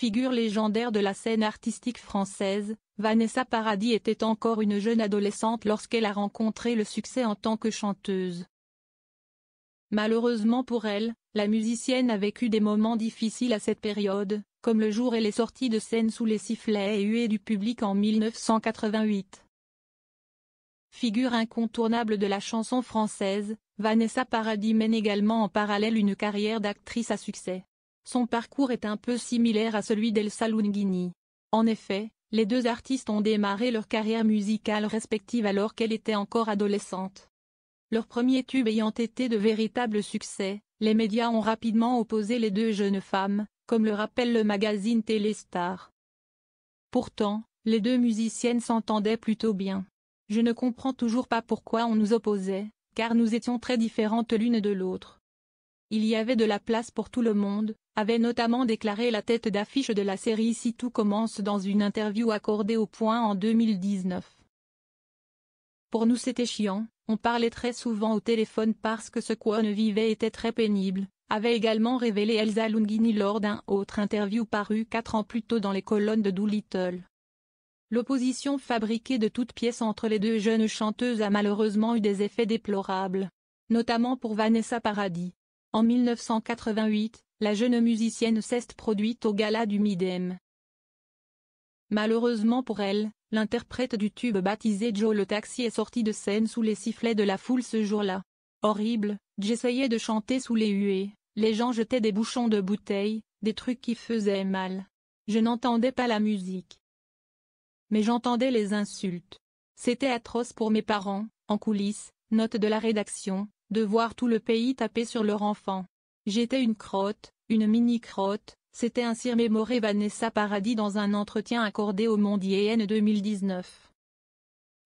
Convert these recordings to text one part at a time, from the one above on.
Figure légendaire de la scène artistique française, Vanessa Paradis était encore une jeune adolescente lorsqu'elle a rencontré le succès en tant que chanteuse. Malheureusement pour elle, la musicienne a vécu des moments difficiles à cette période, comme le jour elle est sortie de scène sous les sifflets et huées du public en 1988. Figure incontournable de la chanson française, Vanessa Paradis mène également en parallèle une carrière d'actrice à succès. Son parcours est un peu similaire à celui d'Elsa Lunghini. En effet, les deux artistes ont démarré leur carrière musicale respective alors qu'elle était encore adolescente. Leur premier tube ayant été de véritables succès, les médias ont rapidement opposé les deux jeunes femmes, comme le rappelle le magazine Téléstar. Pourtant, les deux musiciennes s'entendaient plutôt bien. Je ne comprends toujours pas pourquoi on nous opposait, car nous étions très différentes l'une de l'autre. Il y avait de la place pour tout le monde, avait notamment déclaré la tête d'affiche de la série Si tout commence dans une interview accordée au Point en 2019. Pour nous c'était chiant, on parlait très souvent au téléphone parce que ce qu'on vivait était très pénible, avait également révélé Elsa Lunghini lors d'un autre interview paru 4 ans plus tôt dans les colonnes de Doolittle. L'opposition fabriquée de toutes pièces entre les deux jeunes chanteuses a malheureusement eu des effets déplorables, notamment pour Vanessa Paradis. En 1988, la jeune musicienne s'est produite au gala du Midem. Malheureusement pour elle, l'interprète du tube baptisé Joe le Taxi est sorti de scène sous les sifflets de la foule ce jour-là. Horrible, j'essayais de chanter sous les huées, les gens jetaient des bouchons de bouteilles, des trucs qui faisaient mal. Je n'entendais pas la musique, mais j'entendais les insultes. C'était atroce pour mes parents, en coulisses, note de la rédaction, de voir tout le pays taper sur leur enfant. J'étais une crotte, une mini-crotte, s'était ainsi remémoré Vanessa Paradis dans un entretien accordé au Mondial 2019.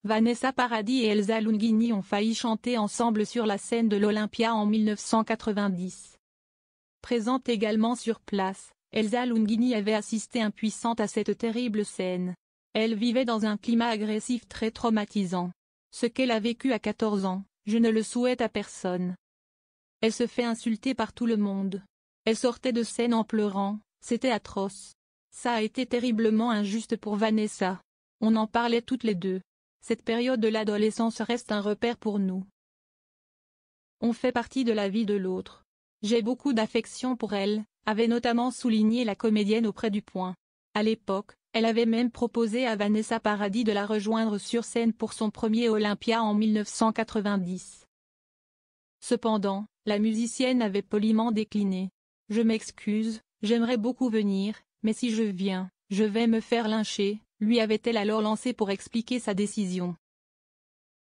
Vanessa Paradis et Elsa Lunghini ont failli chanter ensemble sur la scène de l'Olympia en 1990. Présente également sur place, Elsa Lunghini avait assisté impuissante à cette terrible scène. Elle vivait dans un climat agressif très traumatisant. Ce qu'elle a vécu à 14 ans, je ne le souhaite à personne. Elle se fait insulter par tout le monde. Elle sortait de scène en pleurant, c'était atroce. Ça a été terriblement injuste pour Vanessa. On en parlait toutes les deux. Cette période de l'adolescence reste un repère pour nous. On fait partie de la vie de l'autre. J'ai beaucoup d'affection pour elle, avait notamment souligné la comédienne auprès du Point. À l'époque, elle avait même proposé à Vanessa Paradis de la rejoindre sur scène pour son premier Olympia en 1990. Cependant, la musicienne avait poliment décliné. « Je m'excuse, j'aimerais beaucoup venir, mais si je viens, je vais me faire lyncher », lui avait-elle alors lancé pour expliquer sa décision.